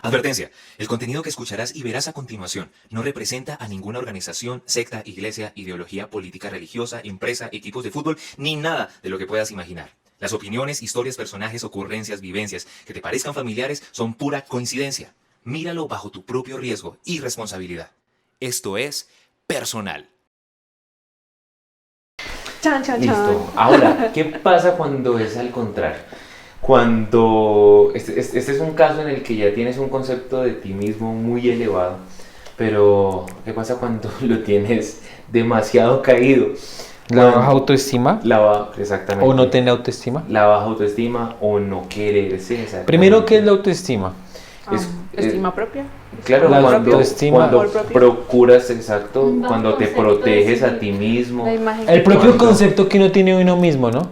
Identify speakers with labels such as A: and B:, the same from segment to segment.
A: Advertencia: el contenido que escucharás y verás a continuación no representa a ninguna organización, secta, iglesia, ideología política religiosa, empresa, equipos de fútbol, ni nada de lo que puedas imaginar. Las opiniones, historias, personajes, ocurrencias, vivencias que te parezcan familiares son pura coincidencia. Míralo bajo tu propio riesgo y responsabilidad. Esto es personal.
B: Chan, chan, chan.
C: Listo. Ahora, ¿qué pasa cuando es al contrario? Cuando este es un caso en el que ya tienes un concepto de ti mismo muy elevado, pero ¿qué pasa cuando lo tienes demasiado caído?
D: ¿La baja autoestima?
C: Exactamente.
D: ¿O no tener autoestima?
C: La baja autoestima o no quererse. Exactamente.
D: Primero, ¿qué es la autoestima?
B: Estima propia.
C: Claro,
D: La
C: cuando
D: autoestima.
C: procuras, exacto,
E: Un bajo
C: cuando te
E: concepto de
C: proteges
E: sí
C: a ti mismo.
B: La imagen
D: El
B: que
D: propio
C: Cuando-
D: concepto que uno tiene de uno mismo, ¿no?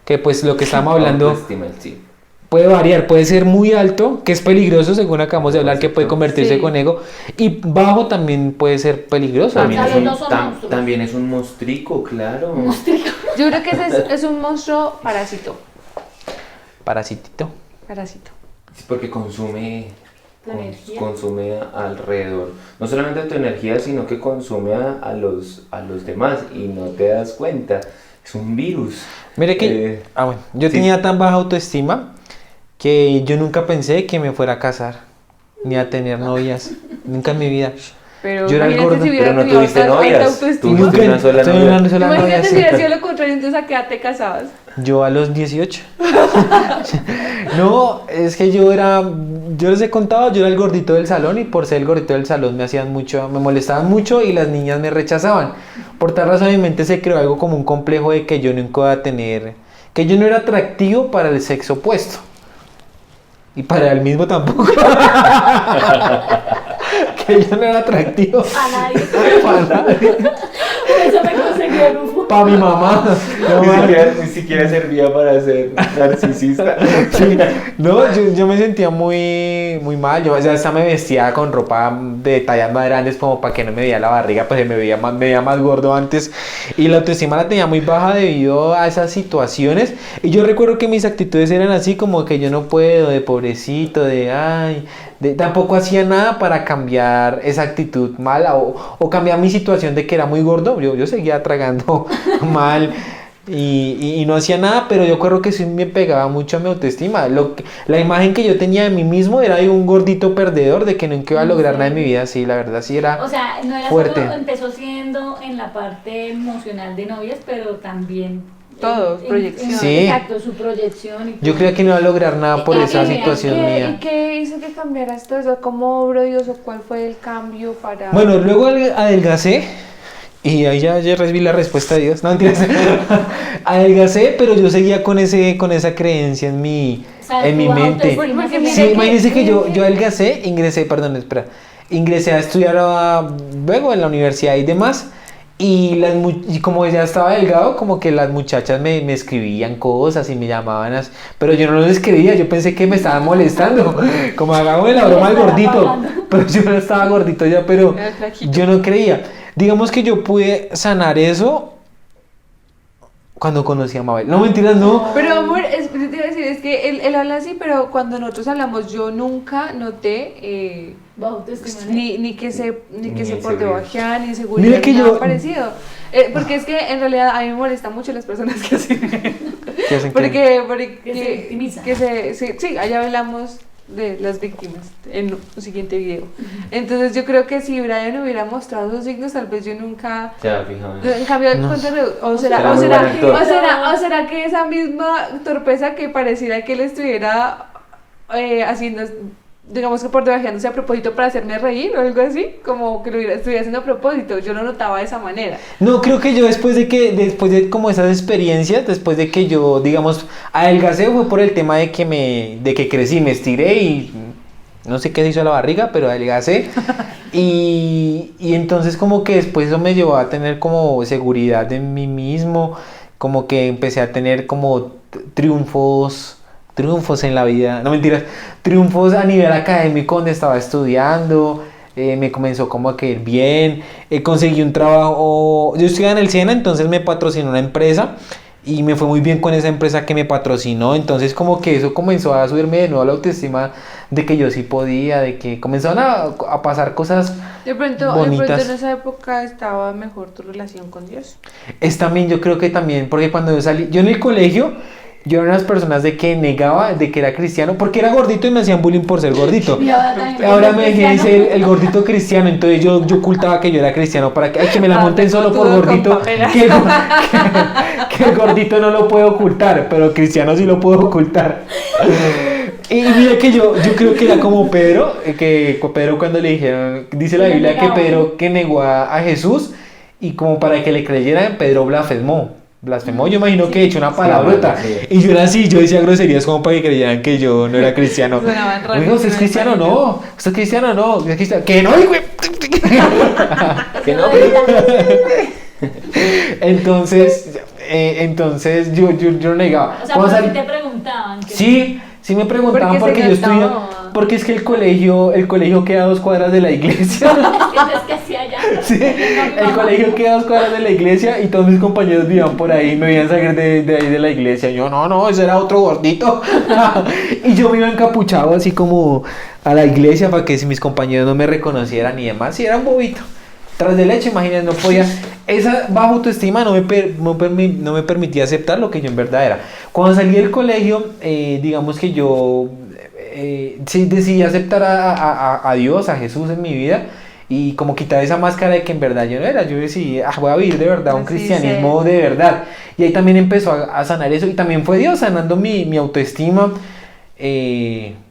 D: Que pues lo que estamos hablando
C: Autoestima, sí.
D: puede variar, puede ser muy alto, que es peligroso según acabamos de hablar, que puede convertirse
B: Sí.
D: con ego, y bajo también puede ser peligroso.
C: También
E: Los
C: es, un,
E: dos son monstruos.
C: también es un monstrico, claro.
B: Yo creo que ese es un monstruo parásito.
D: Parasitito.
B: Parásito.
C: Sí, porque consume,
E: Tu energía.
C: consume alrededor. No solamente tu energía, sino que consume a los demás y no te das cuenta. Es un virus.
D: Mire que bueno, yo
C: sí.
D: tenía tan baja autoestima que yo nunca pensé que me fuera a casar, ni a tener novias, nunca en mi vida.
B: Pero
D: Yo era el
B: imagínate
D: gordo,
B: si hubiera
C: pero no
B: tenido
C: tuviste
B: alta
C: novias.
B: autoestima.
C: Tuviste
D: Nunca,
C: una sola
D: tuve
C: novia.
D: una sola novia,
B: Imagínate
D: sí.
B: si hubiera sido lo contrario, entonces ¿a qué edad te casabas?
D: Yo a los 18. No, es que yo les he contado, yo era el gordito del salón y por ser el gordito del salón me molestaban mucho y las niñas me rechazaban. Por tal razón en mi mente se creó algo como un complejo de que yo nunca iba a tener, que yo no era atractivo para el sexo opuesto. Y para el mismo tampoco. Que yo no era atractivo
E: A nadie.
D: para nadie.
E: Por eso me conseguí el UFO.
D: Para mi mamá. No,
C: Ni siquiera servía para ser narcisista.
D: sí. No, yo me sentía muy mal. Yo ya hasta me vestía con ropa de tallas más grandes como para que no me veía la barriga, pues me veía más gordo antes. Y la autoestima la tenía muy baja debido a esas situaciones. Y yo recuerdo que mis actitudes eran así como que yo no puedo, de pobrecito, tampoco hacía nada para cambiar esa actitud mala o cambiar mi situación de que era muy gordo. Yo seguía tragando mal y no hacía nada, pero yo creo que sí me pegaba mucho a mi autoestima. La imagen que yo tenía de mí mismo era de un gordito perdedor, de que nunca iba a lograr nada en mi vida. Sí, la verdad sí era
E: O sea, no era
D: fuerte.
E: solo, empezó siendo en la parte emocional de novias, pero también
B: Todo, proyección.
D: Sí.
E: Exacto, su proyección y
D: Yo
E: todo.
D: creía que no iba a lograr nada por esa situación
B: ¿Y
D: mía.
B: qué hizo que cambiaras todo eso? ¿Cómo obró Dios o cuál fue el cambio para...?
D: Bueno, luego adelgacé y ahí ya recibí la respuesta de Dios. No, mentiras. Adelgacé, pero yo seguía con esa creencia en mi mente.
E: Porque
B: mira
D: Sí,
B: que-
D: imagínense que yo adelgacé, ingresé a estudiar luego en la universidad y demás. Y como ya estaba delgado, como que las muchachas me escribían cosas y me llamaban, pero yo no les creía, yo pensé que me estaban molestando, como hagamos la broma al gordito, pero yo no estaba gordito ya, pero
B: Era flaquito.
D: yo no creía. Digamos que yo pude sanar eso cuando conocí a Mabel. No, mentiras, no.
B: Pero amor, te iba a decir, es que él habla así, pero cuando nosotros hablamos, yo nunca noté
E: Bajo autoestima, ¿no?
B: ni que se
C: inseguridad.
B: portebajean, ni inseguridad,
D: Mira que
B: ni nada
D: yo-
B: parecido. Porque es que en realidad a mí me molestan mucho las personas que hacen
D: ¿Qué hacen qué?
B: porque
E: Que se victimizan.
B: sí, allá hablamos de las víctimas en un siguiente video. Entonces yo creo que si Brian hubiera mostrado esos signos, tal vez yo nunca.
C: Ya, fijado.
B: En cambio,
D: No.
C: Será muy buen actor.
B: o será que esa misma torpeza que pareciera que él estuviera haciendo, digamos que por debajeándose a propósito para hacerme reír o algo así, como que estuviera haciendo a propósito, yo lo notaba de esa manera.
D: No, creo que yo después de como esas experiencias, después de que yo, digamos, adelgacé fue por el tema de que crecí, me estiré y no sé qué se hizo a la barriga, pero adelgacé. y entonces como que después eso me llevó a tener como seguridad en mí mismo, como que empecé a tener como triunfos en la vida, no mentiras, triunfos a nivel académico donde estaba estudiando. Me comenzó como a caer bien, conseguí un trabajo, yo estudiaba en el SENA, entonces me patrocinó una empresa y me fue muy bien con esa empresa que me patrocinó, entonces como que eso comenzó a subirme de nuevo la autoestima de que yo sí podía, de que comenzaron a pasar cosas
B: De pronto
D: bonitas.
B: en esa época estaba mejor tu relación con Dios.
D: Es también, yo creo que también, porque cuando yo salí, yo en el colegio, yo era una de las personas de que negaba de que era cristiano, porque era gordito y me hacían bullying por ser gordito.
E: Y ahora también
D: Ahora
E: eres
D: me dejé
E: cristiano.
D: ser el gordito cristiano, entonces yo ocultaba que yo era cristiano para que, ay, que me la monten solo por
B: todo con
D: gordito,
B: Pamela.
D: que el gordito no lo puedo ocultar, pero cristiano sí lo puedo ocultar. Y mira que yo creo que era como Pedro, que Pedro cuando le dijeron, dice la
E: Le
D: Biblia que
E: negaba.
D: Pedro que negó a Jesús y como para que le creyeran, Pedro blasfemó, yo imagino que he hecho una palabrota.
C: sí.
D: Y yo era así, yo decía groserías como para que creyeran que yo no era cristiano.
B: Sonaban raros,
D: Oiga, ¿usted es
B: me
D: cristiano?
B: imagino.
D: No. ¿Usted es cristiano? No. ¿Usted es cristiano? Que no, güey.
C: Que no,
D: Entonces yo negaba.
E: O sea,
D: Cuando
E: pero
D: sal-
E: si te preguntaban. que-
D: Sí me preguntaban
B: Porque se
D: porque yo estudiaba.
B: notaba.
D: Porque es que el colegio queda a 2 cuadras de la iglesia.
E: Entonces, ¿qué hacía allá?
D: Sí, el colegio queda a 2 cuadras de la iglesia y todos mis compañeros vivían por ahí, me veían salir de ahí de la iglesia. Y yo, no, ese era otro gordito. Y yo me iba encapuchado así como a la iglesia para que si mis compañeros no me reconocieran y demás. Y era un bobito. Tras de leche, imagínate, no podía. Esa baja autoestima no me permitía aceptar lo que yo en verdad era. Cuando salí del colegio, digamos que yo sí decidí aceptar a Dios, a Jesús en mi vida. Y como quitar esa máscara de que en verdad yo no era. Yo decidí, voy a vivir de verdad un
B: Así
D: cristianismo
B: es.
D: de verdad. Y ahí también empezó a sanar eso. Y también fue Dios sanando mi autoestima.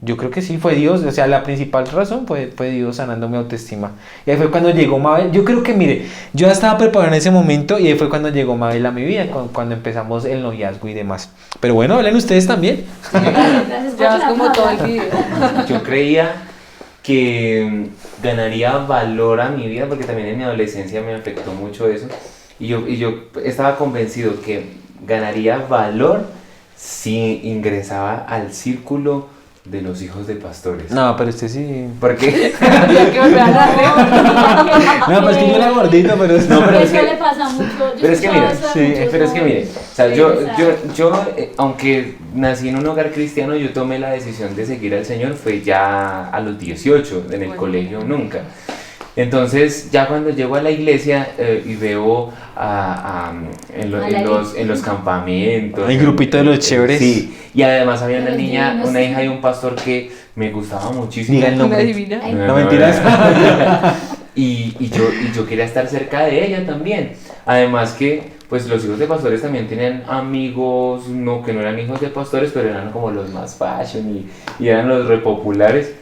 D: Yo creo que sí, fue Dios, o sea, la principal razón fue Dios sanando mi autoestima. Y ahí fue cuando llegó Mabel. Yo creo que, mire, yo ya estaba preparado en ese momento y ahí fue cuando llegó Mabel a mi vida, cuando empezamos el noviazgo y demás. Pero bueno, hablen ustedes también.
E: Gracias por
B: Ya es
E: la
B: como todo el
E: palabra.
B: video.
C: Yo creía que ganaría valor a mi vida porque también en mi adolescencia me afectó mucho eso y yo estaba convencido que ganaría valor si ingresaba al círculo de los hijos de pastores.
D: No, pero usted sí.
C: ¿Por qué?
B: Había que volver a darle.
D: No, pues que yo era gordito, pero
C: No, pero es
E: Eso
C: que-
E: le pasa mucho. Yo
C: Pero es que
E: escuchaba
C: mira,
E: eso de
D: sí,
E: muchos
C: Pero es que mire,
E: jóvenes.
C: o sea,
E: Sí,
C: yo aunque nací en un hogar cristiano, yo tomé la decisión de seguir al Señor, fue ya a los 18, en el
B: Bueno.
C: colegio nunca. Entonces, ya cuando llego a la iglesia y veo en los campamentos.
D: El grupito de los chéveres.
C: Sí, y además había una
E: Los
C: niña,
E: divinos,
C: una
E: sí.
C: hija y un pastor que me gustaba muchísimo.
D: Diga el
B: Una
D: nombre.
B: divina.
E: Ay,
D: No, mentiras.
C: y yo quería estar cerca de ella también. Además que, pues los hijos de pastores también tienen amigos, no, que no eran hijos de pastores, pero eran como los más fashion y eran los repopulares.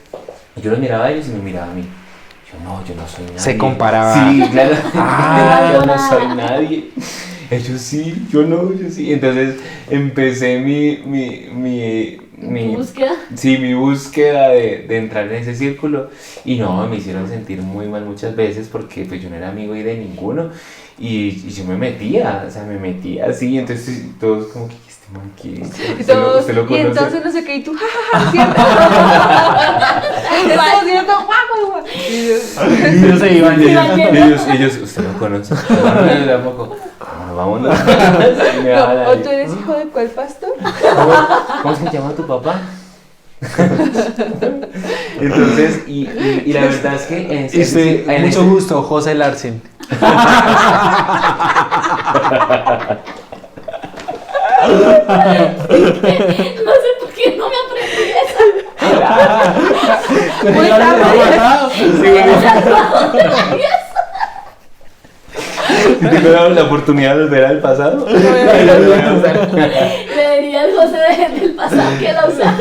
C: Y yo los miraba a ellos y me miraba a mí. Yo no soy nadie.
D: Se comparaba.
C: Sí, claro. Yo no
E: Ah.
C: soy nadie. Ellos sí, yo sí. Entonces empecé mi
E: Búsqueda.
C: sí, mi búsqueda de entrar en ese círculo y no, me hicieron sentir muy mal muchas veces porque pues yo no era amigo ahí de ninguno y yo me metía así, entonces todos como que este man que
B: Y todos,
C: usted lo
B: y
C: conoce.
B: entonces no sé qué, y tú, jajaja, ¿cierto? ¿Cierto? ¿Cierto? Guau, guau, guau. Y yo,
D: Y ellos se iban.
E: Sí, van bien.
C: ellos, usted lo conoce. No, yo tampoco. Ah, vámonos. Me va a
B: no,
C: dar-
B: ¿o tú eres hijo de cuál pastor?
C: ¿Cómo se llama tu papá? Entonces, y la verdad es que en ese-
D: Y usted,
C: en
D: mucho
C: ese-
D: gusto, José Larsen.
E: No sé por qué no me aprendí eso.
B: Muy tarde.
C: ¿Tengo la oportunidad de volver al pasado?
E: Le diría al José del pasado que la usara.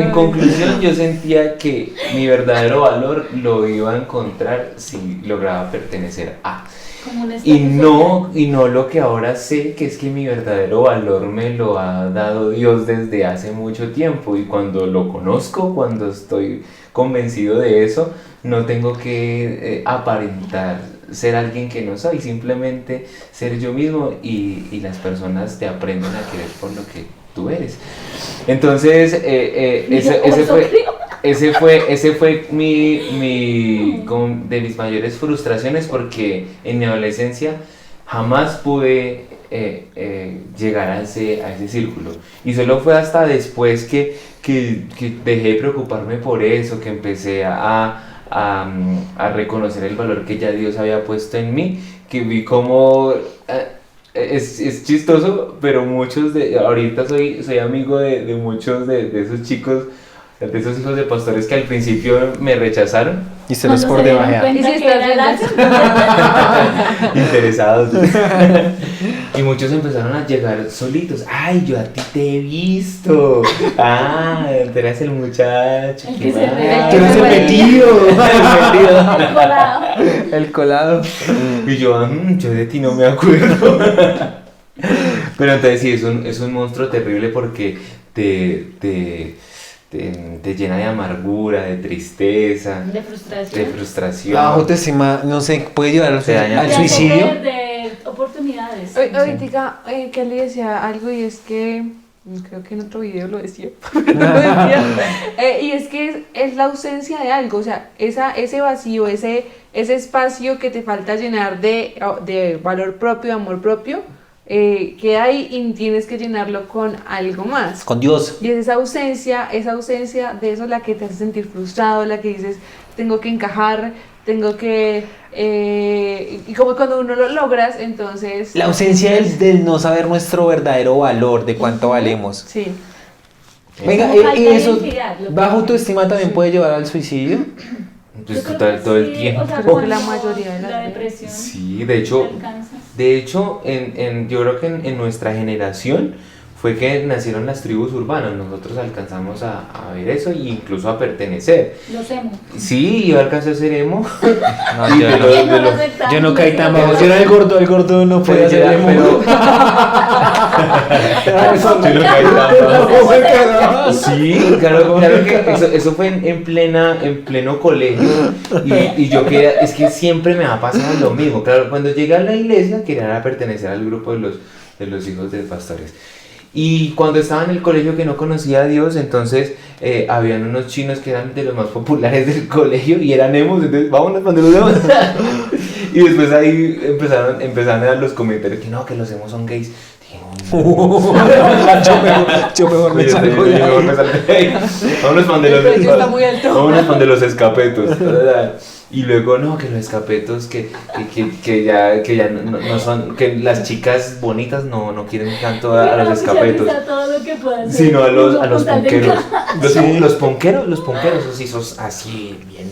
C: En conclusión, yo sentía que mi verdadero valor lo iba a encontrar si lograba pertenecer a.
E: Como un
C: Y
E: estatus
C: no lo que ahora sé, que es que mi verdadero valor me lo ha dado Dios desde hace mucho tiempo. Y cuando lo conozco, cuando estoy convencido de eso, no tengo que aparentar ser alguien que no soy, simplemente ser yo mismo y las personas te aprenden a querer por lo que tú eres. Entonces, ese fue de mis mayores frustraciones porque en mi adolescencia jamás pude llegar a ese círculo. Y solo fue hasta después que dejé de preocuparme por eso, que empecé a reconocer el valor que ya Dios había puesto en mí, que vi como... es chistoso, pero ahorita soy amigo de muchos de esos chicos, de esos hijos de pastores que al principio me rechazaron.
D: Y se los
E: Cuando
D: por
E: se dieron
D: debajear.
E: cuenta
B: ¿Y si
E: que era
B: estás
E: Lazo,
C: Interesados. Y muchos empezaron a llegar solitos. Ay, yo a ti te he visto. Ah, tú eras el muchacho.
E: El
C: qué
E: que se
C: mal.
E: revela.
D: Tú eres el metido.
E: el colado.
D: El colado.
C: Y yo de ti no me acuerdo. Pero entonces sí, es un monstruo terrible porque te llena de amargura, de tristeza,
E: De
C: de
E: frustración.
C: frustración.
D: La autoestima, no sé, puede llevar
C: Te daña.
D: al
E: De
D: suicidio.
E: perder oportunidades.
B: Ahorita Kelly decía algo y es que, creo que en otro video lo decía, pero no lo decía. Y es que es la ausencia de algo, o sea, ese vacío, ese espacio que te falta llenar de valor propio, de amor propio, queda ahí y tienes que llenarlo con algo más.
D: Con Dios.
B: Y es esa ausencia de eso la que te hace sentir frustrado, la que dices, tengo que encajar, tengo que... y como cuando uno lo logras, entonces...
D: La ausencia del no saber nuestro verdadero valor, de cuánto valemos.
B: Sí.
D: Venga,
E: Como falta
D: y
E: de
D: eso,
E: identidad, lo que
D: bajo
E: dices.
D: autoestima también puede llevar al suicidio.
C: Pues
E: Yo creo que
C: todo el
E: sí,
C: tiempo.
E: o sea,
B: Creo que la
E: cuando
B: mayoría de las
E: la
B: veces.
E: depresión
C: Sí, de hecho,
E: alcanza.
C: yo creo que en nuestra generación fue que nacieron las tribus urbanas. Nosotros alcanzamos a ver eso e incluso a pertenecer.
E: Los emo.
C: Sí, yo alcancé a ser emo.
D: No,
C: Y
D: yo
C: de
D: no.
C: lo-
E: ¿Quién no
C: de
E: lo
C: lo-
E: acepta?
D: Yo no caí tan
E: Sí,
D: bajo. Yo era el gordo no puede
C: Pero
D: hacer
C: ya,
D: emo.
C: Yo no caí tan bajo. Sí, claro que eso fue en pleno colegio y yo quería, es que siempre me ha pasado lo mismo. Claro, cuando llegué a la iglesia quería pertenecer al grupo de los hijos de pastores. Y cuando estaba en el colegio que no conocía a Dios, entonces habían unos chinos que eran de los más populares del colegio y eran emos, entonces vámonos cuando los emos. Y después ahí empezaron a dar los comentarios que no, que los emos son gays. Dije,
D: Yo mejor me
C: Oye,
D: salgo
C: sí,
D: de
C: mejor
D: ahí.
C: me salgo de ahí. Vámonos pan de
B: El precio está muy
C: los,
B: alto.
C: vámonos pan de los escapetos. Y luego no, que los escapetos que ya no son, que las chicas bonitas no quieren tanto a los escapetos,
E: Todo lo que puedan hacer.
C: sino a los
E: Con tal de
C: ponqueros.
E: encajar.
C: Los ponqueros, esos sí son así bien.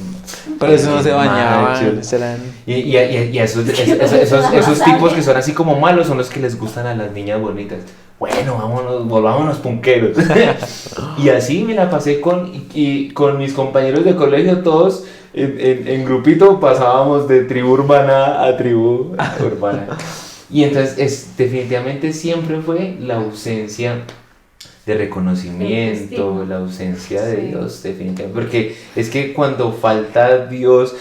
D: Pero eso no se bañaban.
C: machos.
D: Serán...
C: Y esos tipos que son así como malos son los que les gustan a las niñas bonitas. Bueno, volvámonos punqueros. Y así me la pasé con mis compañeros de colegio, todos en grupito pasábamos de tribu urbana a tribu urbana. Y entonces definitivamente siempre fue la ausencia de reconocimiento,
E: Autoestima.
C: la ausencia de
B: Sí.
C: Dios, definitivamente. Porque es que cuando falta Dios,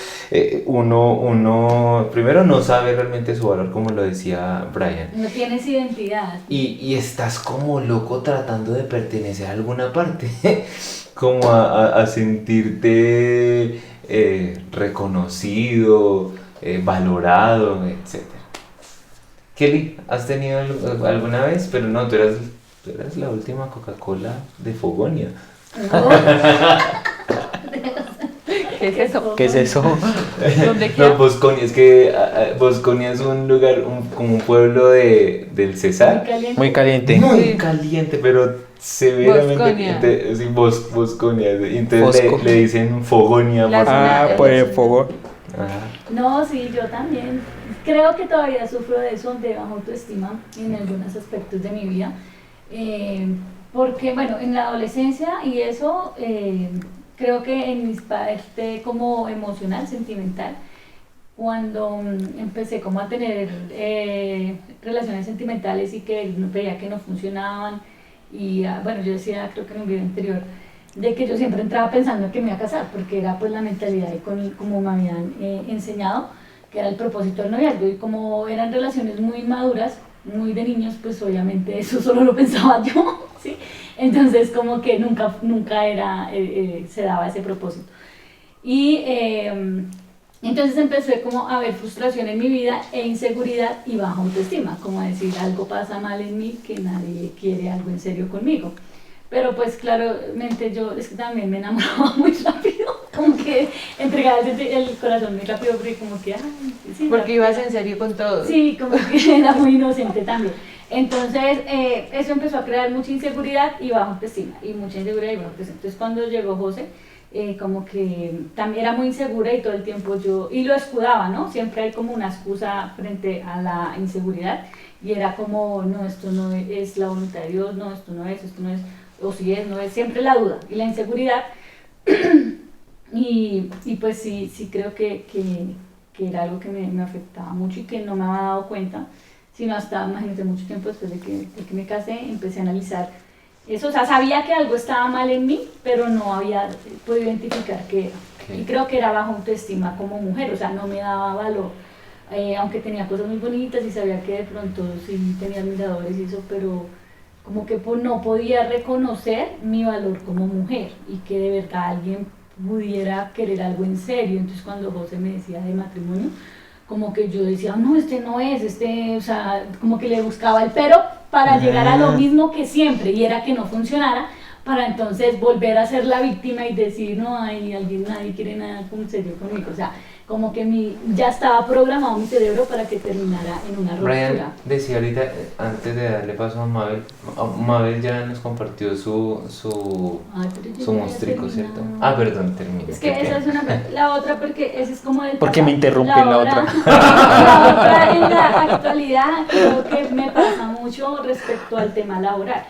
C: uno primero no sabe realmente su valor, como lo decía Brian.
E: No tienes identidad.
C: Y estás como loco tratando de pertenecer a alguna parte, como a sentirte reconocido, valorado, etc. Kelly, ¿has tenido alguna vez? Pero no, tú eras la última Coca-Cola de Fogonia.
B: ¿Qué es eso?
D: ¿Qué es eso?
B: ¿Dónde
C: No,
B: queda?
C: Bosconia, es que Bosconia es un lugar, como un pueblo del Cesar.
E: Caliente.
D: Muy caliente.
C: Muy
B: Sí.
C: caliente, pero severamente.
B: Bosconia.
C: Sí, Bosconia. Entonces
D: Bosco.
C: le dicen Fogonia.
B: La
C: por-
B: zona-
D: Ah, por el fuego.
C: Ajá.
E: No, sí, yo también. Creo que todavía sufro de eso, de baja autoestima en algunos aspectos de mi vida. Porque, bueno, en la adolescencia y eso, creo que en mi parte como emocional, sentimental, cuando empecé como a tener relaciones sentimentales y que veía que no funcionaban y bueno, yo decía, creo que en un video anterior, de que yo siempre entraba pensando que me iba a casar, porque era pues la mentalidad y como me habían enseñado, que era el propósito del noviazgo, y como eran relaciones muy maduras, muy de niños, pues obviamente eso solo lo pensaba yo, ¿sí? Entonces como que nunca era, se daba ese propósito. Y Entonces empecé como a ver frustración en mi vida e inseguridad y baja autoestima, como decir algo pasa mal en mí, que nadie quiere algo en serio conmigo. Pero pues claramente yo es que también me enamoraba muy rápido, como que entregaba el corazón muy rápido porque como que, ay, sí,
B: Porque ibas en serio con todo.
E: sí, como que era muy inocente también. Entonces eso empezó a crear mucha inseguridad y baja autoestima, y mucha inseguridad y baja autoestima. Entonces cuando llegó José, como que también era muy insegura y todo el tiempo y lo escudaba, ¿no? Siempre hay como una excusa frente a la inseguridad y era como, no, esto no es la voluntad de Dios, no, esto no es, o si es, no es, siempre la duda y la inseguridad. y pues sí creo que era algo que me afectaba mucho y que no me había dado cuenta, sino hasta, imagínate, mucho tiempo después de que me casé, empecé a analizar eso. O sea, sabía que algo estaba mal en mí, pero no había podido identificar qué era.
C: Okay.
E: Y creo que era baja autoestima como mujer, o sea, no me daba valor, aunque tenía cosas muy bonitas y sabía que de pronto sí tenía admiradores y eso, pero como que no podía reconocer mi valor como mujer y que de verdad alguien pudiera querer algo en serio. Entonces cuando José me decía de matrimonio, como que yo decía, no, no es, o sea, como que le buscaba el pero para llegar a lo mismo que siempre, y era que no funcionara, para entonces volver a ser la víctima y decir, no, nadie quiere nada en serio conmigo. O sea, como que ya estaba programado mi cerebro para que terminara en una ruptura.
C: Brian decía ahorita, antes de darle paso a Mabel ya nos compartió su
E: Ay, pero yo
C: su
E: ya
C: monstruico,
E: había
C: ¿cierto?
E: terminado.
C: Ah, perdón, termina.
E: Es que esa es la otra, porque esa es como del
D: Porque
E: pasado.
D: me interrumpe la otra.
E: La otra en la actualidad creo que me pasa mucho respecto al tema laboral,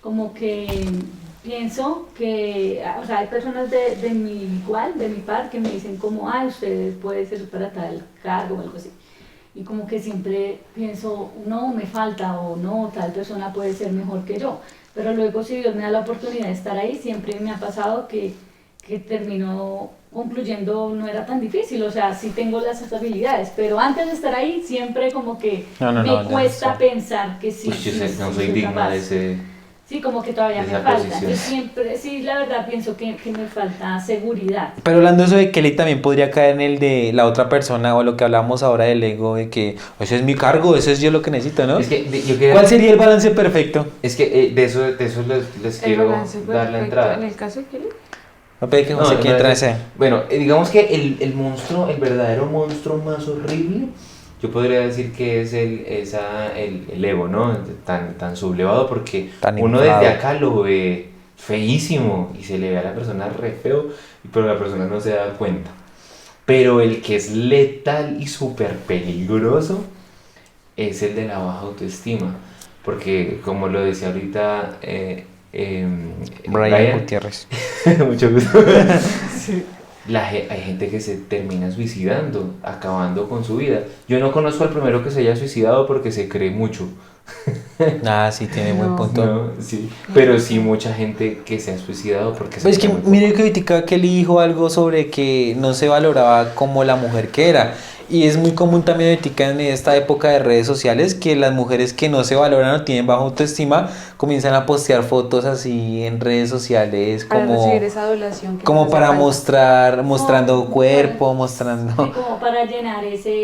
E: como que pienso que, o sea, hay personas de mi par, que me dicen como, ay, usted puede ser para tal cargo o algo así, y como que siempre pienso, no, me falta, o no, tal persona puede ser mejor que yo, pero luego si Dios me da la oportunidad de estar ahí, siempre me ha pasado que termino concluyendo, no era tan difícil, o sea, sí tengo las habilidades, pero antes de estar ahí siempre como que me cuesta pensar que sí.
C: Uy, yo
E: sí,
C: no
E: sí,
C: soy digna
E: capaz.
C: de ese...
E: Sí, como que todavía me
C: esa
E: falta.
C: posición.
E: Yo siempre, sí, la verdad pienso que me falta seguridad.
D: Pero hablando de eso de Kelly, también podría caer en el de la otra persona, o lo que hablamos ahora del ego, de que ese es mi cargo, eso es yo lo que necesito, ¿no?
C: Es que yo quería...
D: ¿Cuál sería el balance perfecto?
C: Es que de eso les
B: El
C: quiero
B: balance
C: dar la
B: perfecto.
C: entrada.
B: En el caso de Kelly.
D: No pedí que
C: No,
D: José
C: no,
D: quiera entrar
C: es-
D: ese.
C: Bueno, digamos que el monstruo, el verdadero monstruo más horrible, yo podría decir que es el ego, ¿no? Tan sublevado, porque
D: Tan
C: uno
D: inflado.
C: desde acá lo ve feísimo y se le ve a la persona re feo, pero la persona no se da cuenta. Pero el que es letal y súper peligroso es el de la baja autoestima, porque como lo decía ahorita
D: Brian Gutiérrez.
C: mucho gusto. Hay gente que se termina suicidando, acabando con su vida. Yo no conozco al primero que se haya suicidado porque se cree mucho.
D: Ah, sí, tiene buen
B: No.
D: punto.
C: No, sí. Pero sí mucha gente que se ha suicidado porque se
D: Pues es que
C: cree muy
D: mire
C: poco.
D: que ahorita Kelly dijo algo sobre que no se valoraba como la mujer que era. Y es muy común también ahorita en esta época de redes sociales que las mujeres que no se valoran o tienen baja autoestima comienzan a postear fotos así en redes sociales
B: Para
D: como,
B: recibir esa adulación. que
D: como
B: nos
D: para
B: hace falta.
D: mostrando
E: No,
D: cuerpo,
E: Sí,
D: mostrando...
E: como para llenar esos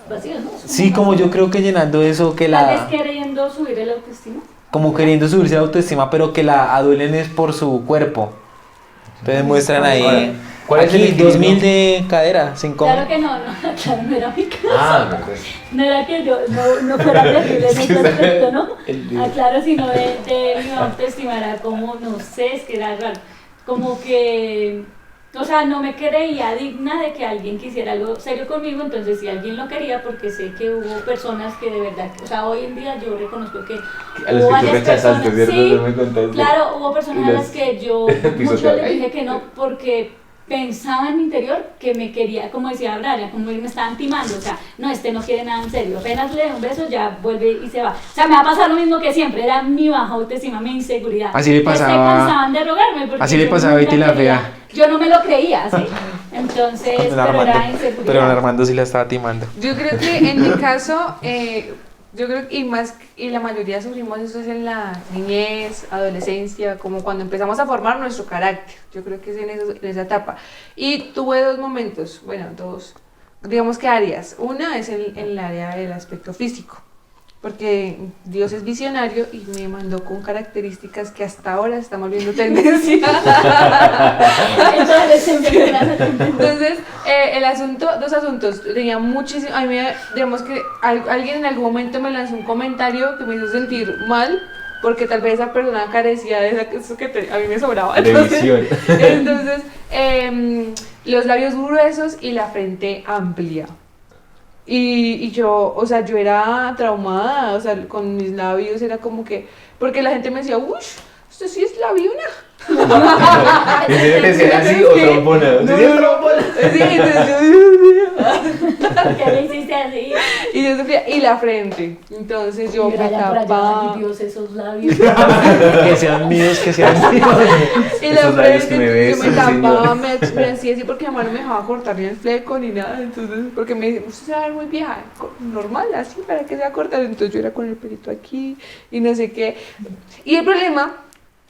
E: vacíos, ¿no?
D: Sí, como yo creo que llenando eso que
E: Tal vez
D: la...
E: queriendo subir el autoestima.
D: Como queriendo subirse la autoestima, pero que la adulen es por su cuerpo. Entonces muestran ahí...
C: Ahora, ¿cuál es el
D: aquí,
C: equilibrio?
D: 2000 de cadera, 5.
E: Claro que no, claro, no era mi caso.
C: Ah, pues,
E: No era que yo no fuera terrible en ese aspecto, ¿no? Claro, sino de mi autoestima era como, no sé, es que era raro. Como que, o sea, no me creía digna de que alguien quisiera algo serio conmigo, entonces si alguien lo quería, porque sé que hubo personas que de verdad, o sea, hoy en día yo reconozco que
C: a los
E: hubo
C: que tú
E: varias
C: rechazaste,
E: personas,
C: ¿cierto?
E: sí,
C: No me contaste.
E: claro, hubo personas
C: Y
E: a
C: las
E: las que yo mucho
C: pisotearon.
E: les dije que no, porque pensaba en mi interior que me quería, como decía Brian, como me estaban timando, o sea, no, no quiere nada en serio, apenas le doy un beso ya vuelve y se va, o sea, me va a pasar lo mismo que siempre, era mi baja autoestima, mi inseguridad.
D: Así le
E: Entonces,
D: pasaba-
E: se cansaban de rogarme porque
D: así le
E: yo
D: pasaba a
E: nunca
D: Betty la
E: quería-
D: Fea.
E: yo no me lo creía, ¿sí? Entonces, pero era inseguridad.
D: Pero Armando sí la estaba timando.
B: Yo creo que en mi caso, Yo creo que y la mayoría sufrimos eso es en la niñez, adolescencia, como cuando empezamos a formar nuestro carácter. Yo creo que es en esa etapa. Y tuve dos momentos, bueno, dos, digamos que áreas. Una es en el área del aspecto físico, porque Dios es visionario y me mandó con características que hasta ahora estamos viendo tendencia. Entonces, dos asuntos, tenía muchísimo, a mí digamos que alguien en algún momento me lanzó un comentario que me hizo sentir mal, porque tal vez esa persona carecía de eso que a mí me sobraba. Entonces, los labios gruesos y la frente amplia. Y yo, o sea, yo era traumada, o sea, con mis labios era como que, porque la gente me decía, uff, usted sí es labiona.
C: ¿Y se decía así o trombona?
B: No, trombona. Sí, entonces yo,
E: ¿Qué le hiciste así?
B: y yo sufría, y la frente, entonces yo me tapaba.
E: Ay, Dios, esos labios.
D: Que sean míos, que sean míos.
B: Y la
C: Esos labios
B: frente,
C: que me
B: entonces yo me
C: besan,
B: tapaba, me hacía así porque mi mamá no me dejaba cortar ni el fleco ni nada, entonces, porque me dice, usted se va a ver muy vieja, normal, así, ¿para qué se va a cortar? Entonces yo era con el pelito aquí, y no sé qué. Y el problema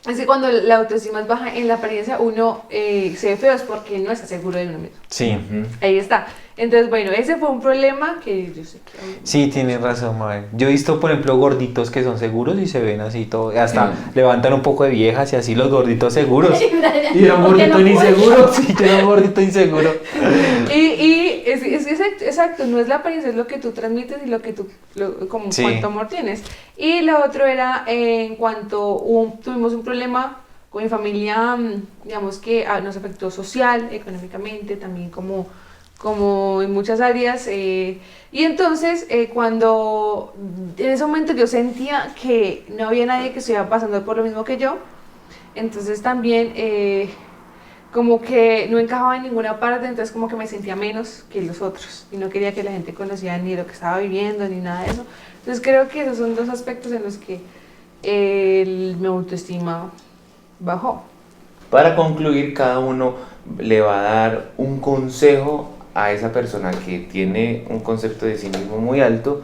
B: es que cuando la autoestima es baja en la apariencia, uno se ve feo es porque no está seguro de uno mismo.
D: Sí.
B: Ahí está. Entonces, bueno, ese fue un problema que yo sé que...
D: Sí, tienes razón, Mabel. Yo he visto, por ejemplo, gorditos que son seguros y se ven así todo, hasta levantan un poco de viejas y así los gorditos seguros. Y era un gordito inseguro, sí, yo era un gordito inseguro.
B: Y es exacto, no es la apariencia, es lo que tú transmites y lo que tú, como
D: Sí.
B: cuánto amor tienes. Y lo otro era en cuanto tuvimos un problema con mi familia, digamos que nos afectó social, económicamente, también como en muchas áreas. Y entonces, cuando en ese momento yo sentía que no había nadie que estuviera pasando por lo mismo que yo, entonces también como que no encajaba en ninguna parte, entonces como que me sentía menos que los otros y no quería que la gente conociera ni lo que estaba viviendo ni nada de eso. Entonces creo que esos son dos aspectos en los que mi autoestima bajó.
C: Para concluir, cada uno le va a dar un consejo a esa persona que tiene un concepto de sí mismo muy alto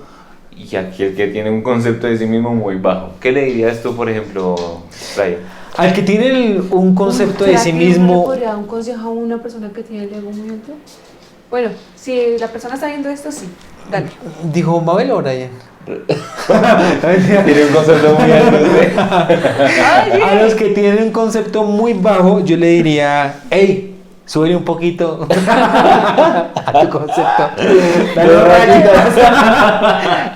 C: y a aquel que tiene un concepto de sí mismo muy bajo. ¿Qué le dirías tú, por ejemplo, Brian?
D: Al que tiene un concepto de
B: ¿Será
D: sí
B: que
D: mismo...
B: uno le podría dar un consejo a una persona que tiene el ego muy alto? Bueno, si la persona está viendo esto, sí, dale.
D: ¿Dijo Mabel o Brian?
C: Tiene un concepto muy alto.
D: A los que tienen un concepto muy bajo, yo le diría, hey, súbele un poquito a tu concepto.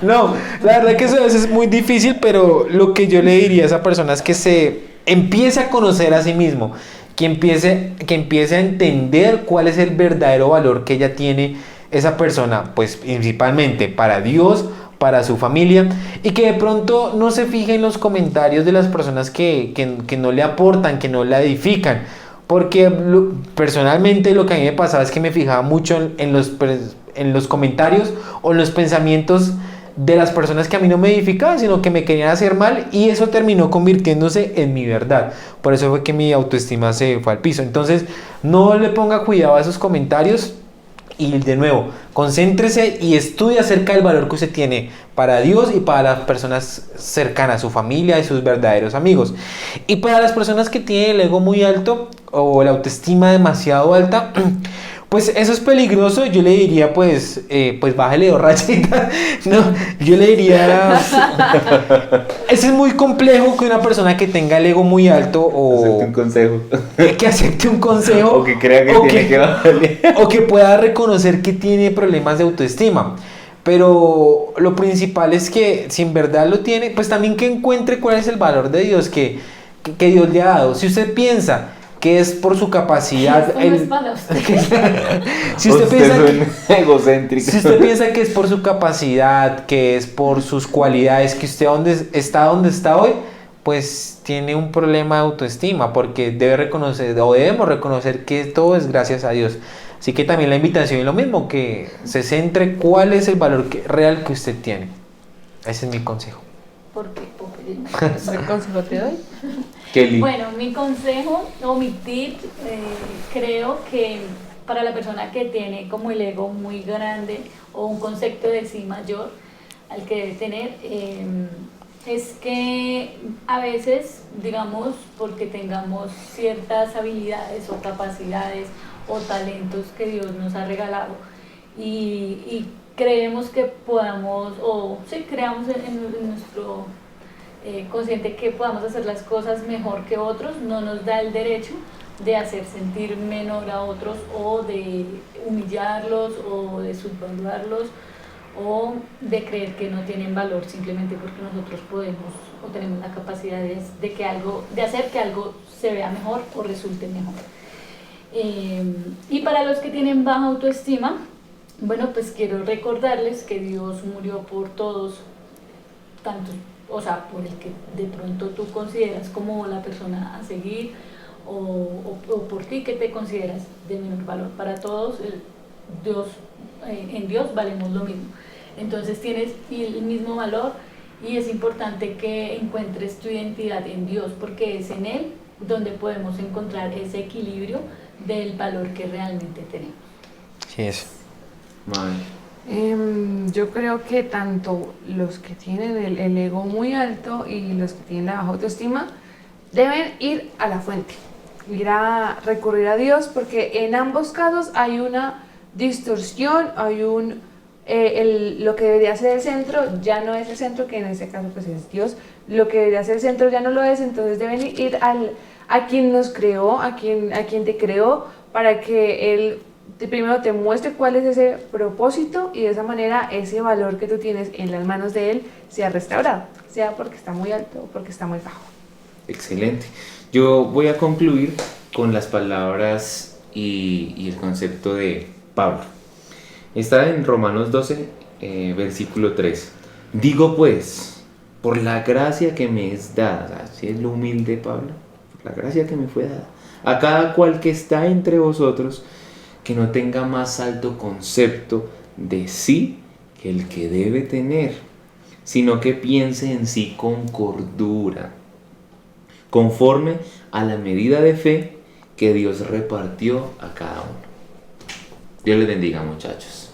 D: No, la verdad que eso a veces es muy difícil, pero lo que yo le diría a esa persona es que se empiece a conocer a sí mismo, que empiece a entender cuál es el verdadero valor que ella tiene, esa persona, pues principalmente para Dios, para su familia, y que de pronto no se fije en los comentarios de las personas que no le aportan, que no la edifican, porque personalmente lo que a mí me pasaba es que me fijaba mucho en los comentarios o en los pensamientos de las personas que a mí no me edificaban, sino que me querían hacer mal, y eso terminó convirtiéndose en mi verdad. Por eso fue que mi autoestima se fue al piso. Entonces, no le ponga cuidado a esos comentarios. Y de nuevo, concéntrese y estudie acerca del valor que usted tiene para Dios y para las personas cercanas, su familia y sus verdaderos amigos. Y para las personas que tienen el ego muy alto o la autoestima demasiado alta, pues eso es peligroso. Yo le diría, pues bájale 2 rayitas. No, yo le diría, eso es muy complejo que una persona que tenga el ego muy alto o
C: Acepte un consejo.
D: que acepte un consejo
C: O que crea que tiene que bajarle.
D: o que pueda reconocer que tiene problemas de autoestima. Pero lo principal es que si en verdad lo tiene, pues también que encuentre cuál es el valor de Dios que Dios le ha dado. Si usted piensa que es por su capacidad,
E: Esto no es para usted.
D: si usted piensa
C: egocéntrico.
D: si usted piensa que es por su capacidad, que es por sus cualidades, que usted donde está hoy, pues tiene un problema de autoestima, porque debemos reconocer que todo es gracias a Dios. Así que también la invitación es lo mismo, que se centre cuál es el valor real que usted tiene. Ese es mi consejo.
E: ¿Por qué?
B: ¿Qué consejo te doy?
C: Kelly.
E: Bueno, mi consejo o mi tip, creo que para la persona que tiene como el ego muy grande o un concepto de sí mayor, al que debe tener, es que a veces, digamos, porque tengamos ciertas habilidades o capacidades o talentos que Dios nos ha regalado y creemos que podamos, o sí, creamos en nuestro consciente que podamos hacer las cosas mejor que otros, no nos da el derecho de hacer sentir menor a otros o de humillarlos o de subvaluarlos o de creer que no tienen valor simplemente porque nosotros podemos o tenemos la capacidad de hacer que algo se vea mejor o resulte mejor. Y para los que tienen baja autoestima, bueno, pues quiero recordarles que Dios murió por todos, tanto, o sea, por el que de pronto tú consideras como la persona a seguir o por ti que te consideras de menor valor. Para todos, en Dios valemos lo mismo. Entonces tienes el mismo valor y es importante que encuentres tu identidad en Dios porque es en Él donde podemos encontrar ese equilibrio del valor que realmente tenemos.
D: Sí, es.
B: Yo creo que tanto los que tienen el ego muy alto y los que tienen la baja autoestima deben ir a la fuente, ir a recurrir a Dios, porque en ambos casos hay una distorsión, hay lo que debería ser el centro ya no es el centro, que en este caso pues es Dios. Lo que debería ser el centro ya no lo es, entonces deben ir a quien nos creó, a quien te creó, para que Él primero te muestre cuál es ese propósito y de esa manera ese valor que tú tienes en las manos de Él sea restaurado, sea porque está muy alto o porque está muy bajo.
C: Excelente. Yo voy a concluir con las palabras y el concepto de Pablo. Está en Romanos 12, versículo 3. Digo pues, por la gracia que me es dada, así es lo humilde Pablo, por la gracia que me fue dada, a cada cual que está entre vosotros, que no tenga más alto concepto de sí que el que debe tener, sino que piense en sí con cordura, conforme a la medida de fe que Dios repartió a cada uno. Dios les bendiga, muchachos.